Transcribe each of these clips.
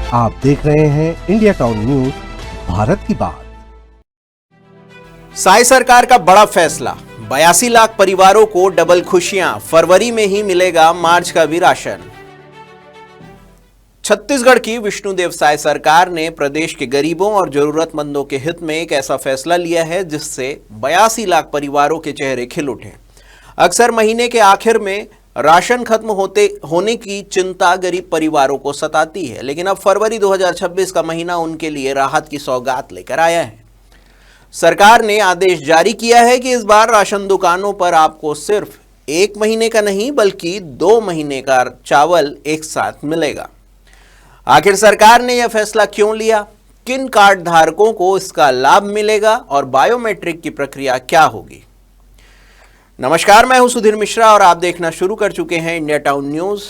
आप देख रहे हैं इंडिया टाउन न्यूज, भारत की बात। साई सरकार का बड़ा फैसला, 82 लाख परिवारों को डबल खुशियां, फरवरी में ही मिलेगा मार्च का भी राशन। छत्तीसगढ़ की विष्णुदेव साय सरकार ने प्रदेश के गरीबों और जरूरतमंदों के हित में एक ऐसा फैसला लिया है जिससे 82 लाख परिवारों के चेहरे खिल उठे। अक्सर महीने के आखिर में राशन खत्म होने की चिंता गरीब परिवारों को सताती है, लेकिन अब फरवरी 2026 का महीना उनके लिए राहत की सौगात लेकर आया है। सरकार ने आदेश जारी किया है कि इस बार राशन दुकानों पर आपको सिर्फ 1 महीने का नहीं बल्कि 2 महीने का चावल एक साथ मिलेगा। आखिर सरकार ने यह फैसला क्यों लिया, किन कार्ड धारकों को इसका लाभ मिलेगा और बायोमेट्रिक की प्रक्रिया क्या होगी। नमस्कार, मैं हूं सुधीर मिश्रा और आप देखना शुरू कर चुके हैं इंडिया टाउन न्यूज।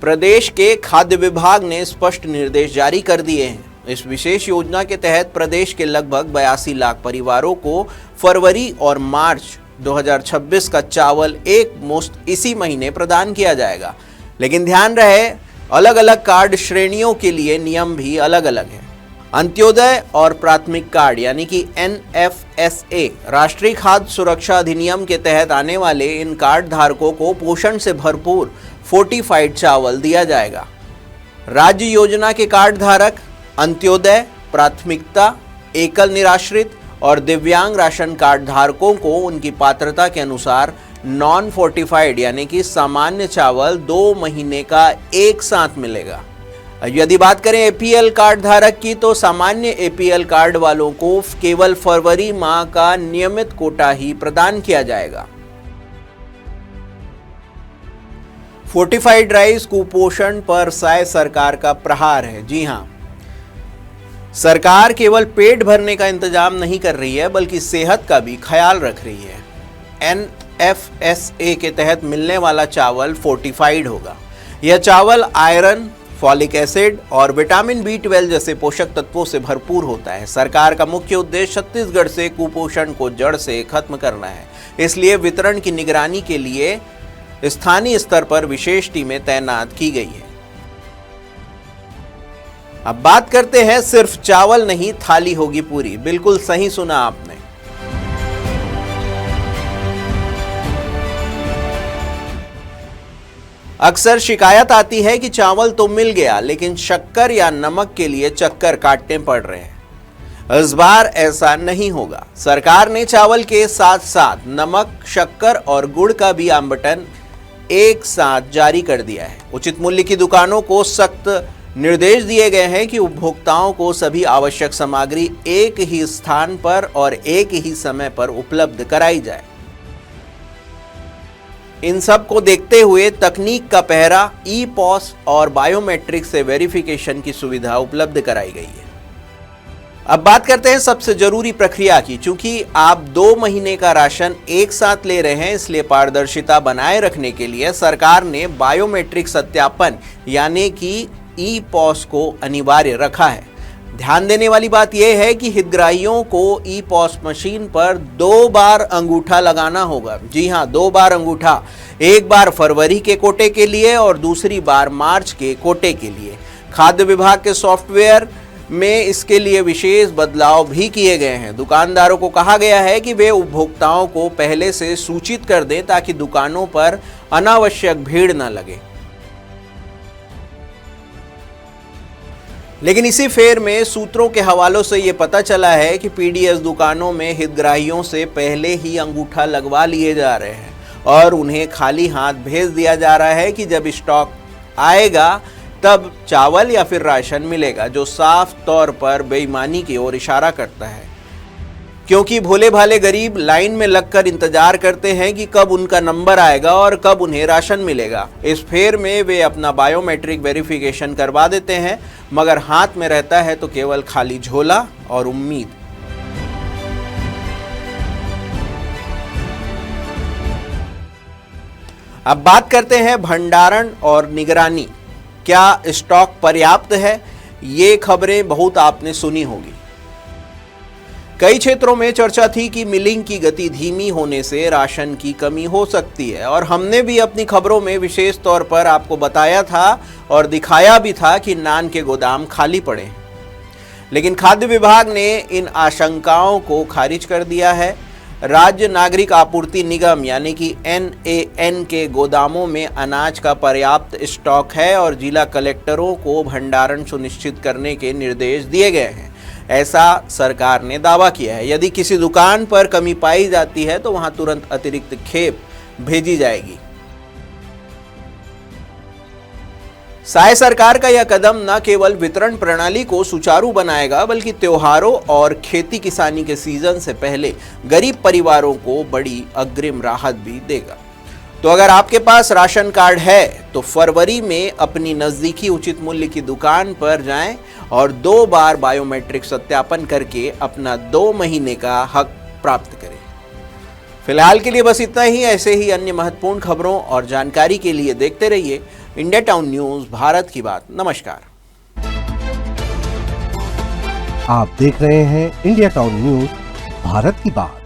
प्रदेश के खाद्य विभाग ने स्पष्ट निर्देश जारी कर दिए हैं। इस विशेष योजना के तहत प्रदेश के लगभग 82 लाख परिवारों को फरवरी और मार्च 2026 का चावल एक मुश्त इसी महीने प्रदान किया जाएगा। लेकिन ध्यान रहे, अलग अलग कार्ड श्रेणियों के लिए नियम भी अलग अलग है। अंत्योदय और प्राथमिक कार्ड यानी कि NFSA राष्ट्रीय खाद्य सुरक्षा अधिनियम के तहत आने वाले इन कार्ड धारकों को पोषण से भरपूर फोर्टिफाइड चावल दिया जाएगा। राज्य योजना के कार्ड धारक अंत्योदय, प्राथमिकता, एकल निराश्रित और दिव्यांग राशन कार्ड धारकों को उनकी पात्रता के अनुसार नॉन फोर्टिफाइड यानी कि सामान्य चावल 2 महीने का एक साथ मिलेगा। यदि बात करें APL कार्ड धारक की, तो सामान्य APL कार्ड वालों को केवल फरवरी माह का नियमित कोटा ही प्रदान किया जाएगा। फोर्टिफाइड राइस कुपोषण पर साय सरकार का प्रहार है। जी हां, सरकार केवल पेट भरने का इंतजाम नहीं कर रही है बल्कि सेहत का भी ख्याल रख रही है। NFSA के तहत मिलने वाला चावल फोर्टिफाइड होगा। यह चावल आयरन, फॉलिक एसिड और विटामिन B12 जैसे पोषक तत्वों से भरपूर होता है। सरकार का मुख्य उद्देश्य छत्तीसगढ़ से कुपोषण को जड़ से खत्म करना है, इसलिए वितरण की निगरानी के लिए स्थानीय स्तर पर विशेष टीमें तैनात की गई है। अब बात करते हैं, सिर्फ चावल नहीं थाली होगी पूरी। बिल्कुल सही सुना आपने। अक्सर शिकायत आती है कि चावल तो मिल गया लेकिन शक्कर या नमक के लिए चक्कर काटने पड़ रहे हैं। इस बार ऐसा नहीं होगा। सरकार ने चावल के साथ साथ नमक, शक्कर और गुड़ का भी आवंटन एक साथ जारी कर दिया है। उचित मूल्य की दुकानों को सख्त निर्देश दिए गए हैं कि उपभोक्ताओं को सभी आवश्यक सामग्री एक ही स्थान पर और एक ही समय पर उपलब्ध कराई जाए। इन सब को देखते हुए तकनीक का पहरा, E-POS और बायोमेट्रिक से वेरिफिकेशन की सुविधा उपलब्ध कराई गई है। अब बात करते हैं सबसे जरूरी प्रक्रिया की। चूंकि आप 2 महीने का राशन एक साथ ले रहे हैं, इसलिए पारदर्शिता बनाए रखने के लिए सरकार ने बायोमेट्रिक सत्यापन यानी कि E-POS को अनिवार्य रखा है। ध्यान देने वाली बात यह है कि हितग्राहियों को E-POS मशीन पर 2 बार अंगूठा लगाना होगा। जी हां, 2 बार अंगूठा, एक बार फरवरी के कोटे के लिए और दूसरी बार मार्च के कोटे के लिए। खाद्य विभाग के सॉफ्टवेयर में इसके लिए विशेष बदलाव भी किए गए हैं। दुकानदारों को कहा गया है कि वे उपभोक्ताओं को पहले से सूचित कर दें ताकि दुकानों पर अनावश्यक भीड़ न लगे। लेकिन इसी फेर में सूत्रों के हवालों से ये पता चला है कि PDS दुकानों में हितग्राहियों से पहले ही अंगूठा लगवा लिए जा रहे हैं और उन्हें खाली हाथ भेज दिया जा रहा है कि जब स्टॉक आएगा तब चावल या फिर राशन मिलेगा, जो साफ तौर पर बेईमानी की ओर इशारा करता है। क्योंकि भोले भाले गरीब लाइन में लगकर इंतजार करते हैं कि कब उनका नंबर आएगा और कब उन्हें राशन मिलेगा। इस फेर में वे अपना बायोमेट्रिक वेरिफिकेशन करवा देते हैं, मगर हाथ में रहता है तो केवल खाली झोला और उम्मीद। अब बात करते हैं भंडारण और निगरानी। क्या स्टॉक पर्याप्त है? ये खबरें बहुत आपने सुनी होगी। कई क्षेत्रों में चर्चा थी कि मिलिंग की गति धीमी होने से राशन की कमी हो सकती है और हमने भी अपनी खबरों में विशेष तौर पर आपको बताया था और दिखाया भी था कि नान के गोदाम खाली पड़े हैं। लेकिन खाद्य विभाग ने इन आशंकाओं को खारिज कर दिया है। राज्य नागरिक आपूर्ति निगम यानी कि NAN के गोदामों में अनाज का पर्याप्त स्टॉक है और जिला कलेक्टरों को भंडारण सुनिश्चित करने के निर्देश दिए गए हैं, ऐसा सरकार ने दावा किया है। यदि किसी दुकान पर कमी पाई जाती है तो वहां तुरंत अतिरिक्त खेप भेजी जाएगी। साय सरकार का यह कदम न केवल वितरण प्रणाली को सुचारू बनाएगा बल्कि त्योहारों और खेती किसानी के सीजन से पहले गरीब परिवारों को बड़ी अग्रिम राहत भी देगा। तो अगर आपके पास राशन कार्ड है तो फरवरी में अपनी नजदीकी उचित मूल्य की दुकान पर जाएं और 2 बार बायोमेट्रिक सत्यापन करके अपना 2 महीने का हक प्राप्त करें। फिलहाल के लिए बस इतना ही। ऐसे ही अन्य महत्वपूर्ण खबरों और जानकारी के लिए देखते रहिए इंडिया टाउन न्यूज, भारत की बात। नमस्कार। आप देख रहे हैं इंडिया टाउन न्यूज, भारत की बात।